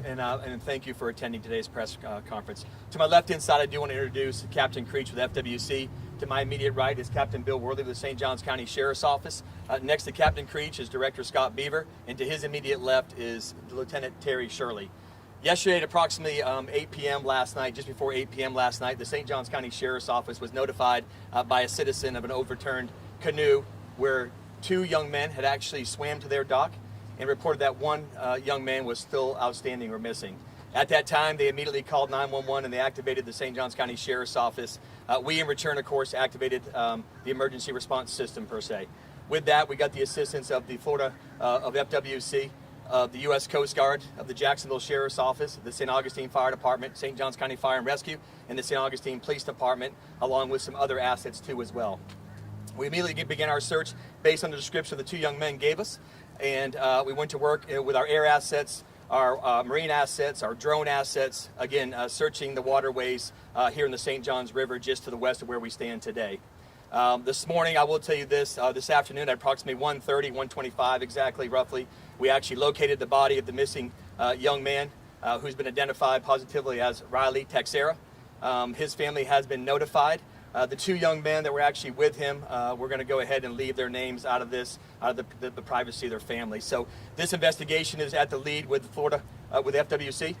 And thank you for attending today's press conference. To my left-hand side, I do want to introduce Captain Creech with FWC. To my immediate right is Captain Bill Worley with the St. Johns County Sheriff's Office. Next to Captain Creech is Director Scott Beaver, and to his immediate left is Lieutenant Terry Shirley. Yesterday at approximately 8 p.m. last night, just before 8 p.m. last night, the St. Johns County Sheriff's Office was notified by a citizen of an overturned canoe where two young men had actually swam to their dock and reported that one young man was still outstanding or missing. At that time, they immediately called 911 and they activated the St. Johns County Sheriff's Office. We, in return, of course, activated the emergency response system, per se. With that, we got the assistance of the Florida, of FWC, of the U.S. Coast Guard, of the Jacksonville Sheriff's Office, the St. Augustine Fire Department, St. Johns County Fire and Rescue, and the St. Augustine Police Department, along with some other assets, too, as well. We immediately began our search based on the description the two young men gave us, and we went to work with our air assets, our marine assets, our drone assets, again, searching the waterways here in the St. Johns River just to the west of where we stand today. This morning, I will tell you this, this afternoon at approximately 1:30, 1:25 exactly, roughly, we actually located the body of the missing young man who's been identified positively as Riley Texera. His family has been notified. The two young men that were actually with him, we're going to go ahead and leave their names out of this, out of the privacy of their family. So this investigation is at the lead with Florida, with FWC.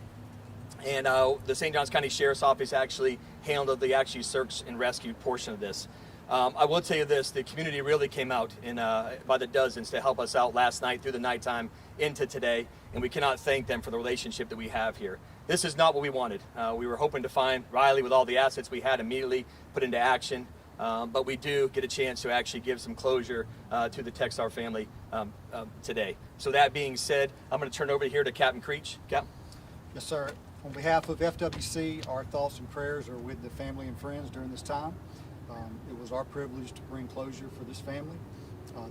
And the St. Johns County Sheriff's Office actually handled the actually search and rescue portion of this. I will tell you this, the community really came out in, by the dozens to help us out last night through the nighttime into today, and we cannot thank them for the relationship that we have here. This is not what we wanted. We were hoping to find Riley with all the assets we had immediately put into action, but we do get a chance to actually give some closure to the Texar family today. So that being said, I'm going to turn it over here to Captain Creech. Cap? Yes, sir. On behalf of FWC, our thoughts and prayers are with the family and friends during this time. It was our privilege to bring closure for this family.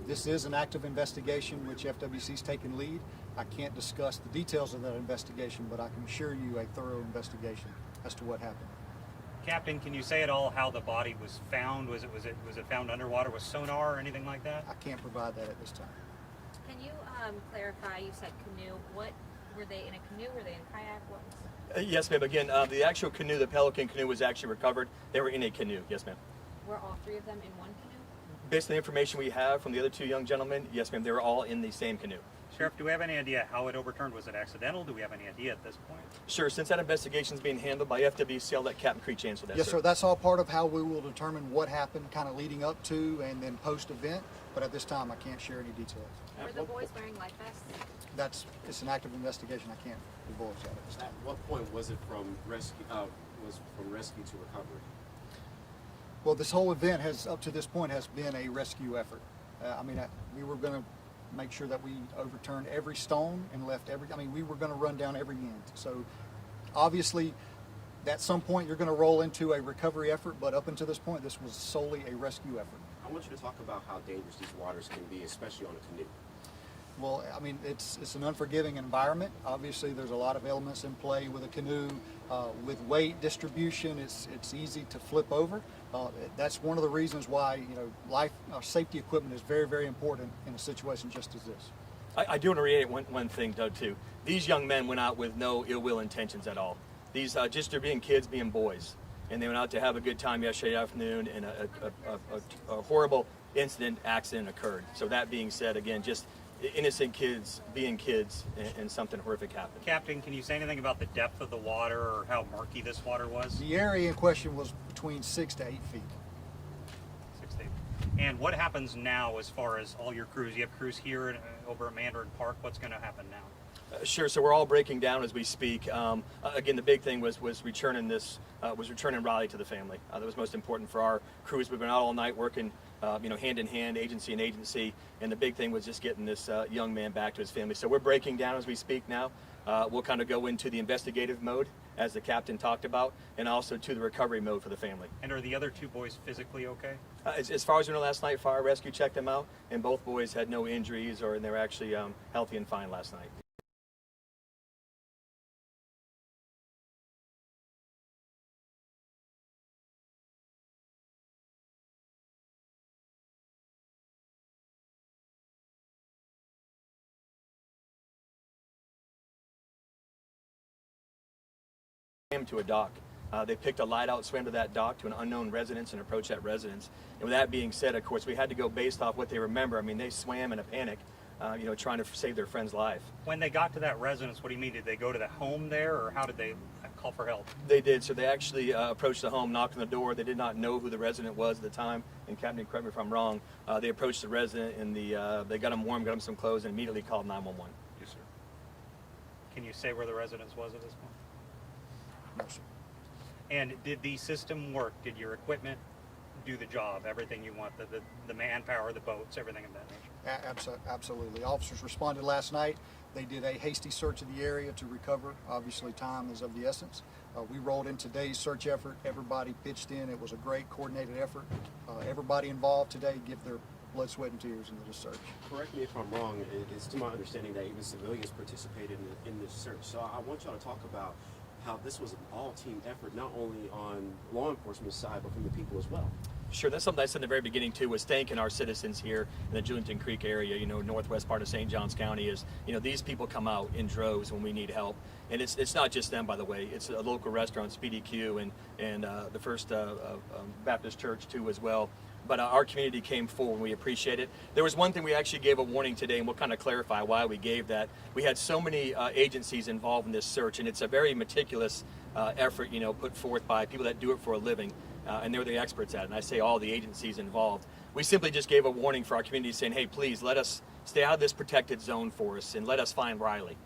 This is an active investigation which FWC's taken lead. I can't discuss the details of that investigation, but I can assure you a thorough investigation as to what happened. Captain, can you say at all how the body was found? Was it found underwater with sonar or anything like that? I can't provide that at this time. Can you clarify? You said canoe. What were they in a canoe? Were they in a kayak? What was? Yes, ma'am. Again, the actual canoe, the Pelican canoe, was actually recovered. They were in a canoe. Yes, ma'am. Were all three of them in one canoe? Based on the information we have from the other two young gentlemen, yes, ma'am, they were all in the same canoe. Sheriff, do we have any idea how it overturned? Was it accidental? Do we have any idea at this point? Sure. Since that investigation is being handled by FWC, I'll let Captain Creech answer that. Yes, sir. That's all part of how we will determine what happened kind of leading up to and then post-event, but at this time I can't share any details. Were the boys wearing life vests? It's an active investigation. I can't divulge that at this time. At what point was it from rescue to recovery? Well, this whole event up to this point has been a rescue effort. We were going to make sure that we overturned every stone and left we were going to run down every end. So obviously at some point you're going to roll into a recovery effort, but up until this point this was solely a rescue effort. I want you to talk about how dangerous these waters can be, especially on a canoe. Well, it's an unforgiving environment. Obviously, there's a lot of elements in play with a canoe. With weight distribution, it's easy to flip over. That's one of the reasons why life safety equipment is very, very important in a situation just as this. I do want to reiterate one thing, Doug, too. These young men went out with no ill will intentions at all. These just they're being kids, being boys, and they went out to have a good time yesterday afternoon, and a horrible accident occurred. So that being said, again, just innocent kids being kids, and something horrific happened. Captain, can you say anything about the depth of the water or how murky this water was? The area in question was between 6 to 8 feet. 6 to 8. And what happens now as far as all your crews? You have crews here over at Mandarin Park. What's going to happen now? Sure. So we're all breaking down as we speak. Again, the big thing was returning Riley to the family. That was most important for our crews. We've been out all night working, hand in hand, agency and agency, and the big thing was just getting this young man back to his family. So we're breaking down as we speak now. We'll kind of go into the investigative mode, as the captain talked about, and also to the recovery mode for the family. And are the other two boys physically okay? As far as we know, last night, fire rescue checked them out, and both boys had no injuries, and they were actually healthy and fine last night. swam to a dock. They picked a light out, swam to that dock to an unknown residence and approached that residence. And with that being said, of course, we had to go based off what they remember. I mean, they swam in a panic, trying to save their friend's life. When they got to that residence, what do you mean? Did they go to the home there, or how did they call for help? They did. So they actually approached the home, knocked on the door. They did not know who the resident was at the time. And Captain, correct me if I'm wrong, they approached the resident and they got him warm, got him some clothes, and immediately called 911. Yes, sir. Can you say where the residence was at this point? No, sir. And did the system work? Did your equipment do the job? Everything you want, the manpower, the boats, everything of that nature? Absolutely. Officers responded last night. They did a hasty search of the area to recover. Obviously, time is of the essence. We rolled in today's search effort. Everybody pitched in. It was a great coordinated effort. Everybody involved today give their blood, sweat, and tears into this search. Correct me if I'm wrong, it's to my understanding that even civilians participated in this search. So I want y'all to talk about how this was an all-team effort, not only on law enforcement side, but from the people as well. Sure, that's something I said in the very beginning too, was thanking our citizens here in the Julington Creek area, northwest part of St. Johns County. Is these people come out in droves when we need help, and it's not just them, by the way. It's a local restaurant, Speedy Q, and the First Baptist Church too as well. But our community came forward, and we appreciate it. There was one thing we actually gave a warning today, and we'll kind of clarify why we gave that. We had so many agencies involved in this search, and it's a very meticulous effort, put forth by people that do it for a living, and they're the experts at it. And I say all the agencies involved. We simply just gave a warning for our community saying, hey, please let us stay out of this protected zone for us, and let us find Riley.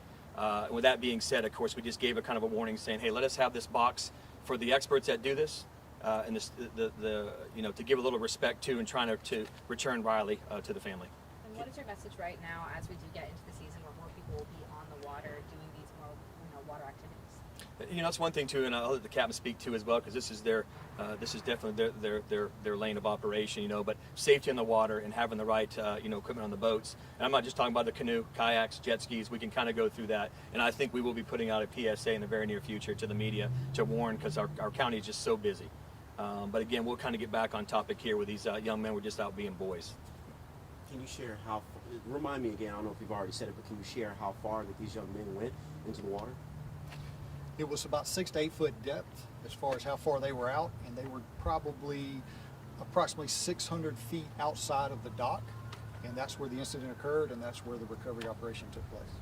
With that being said, of course, we just gave a kind of a warning saying, hey, let us have this box for the experts that do this. And to give a little respect to and trying to return Riley to the family. And what is your message right now as we do get into the season where more people will be on the water doing these more water activities? That's one thing too, and I'll let the captain speak to as well, because this is definitely their lane of operation. But safety in the water and having the right equipment on the boats. And I'm not just talking about the canoe, kayaks, jet skis. We can kind of go through that, and I think we will be putting out a PSA in the very near future to the media to warn, because our county is just so busy. But again, we'll kind of get back on topic here with these young men. We're just out being boys. Can you share remind me again, I don't know if you've already said it, but can you share how far that these young men went into the water? It was about 6 to 8 foot depth as far as how far they were out, and they were probably approximately 600 feet outside of the dock, and that's where the incident occurred, and that's where the recovery operation took place.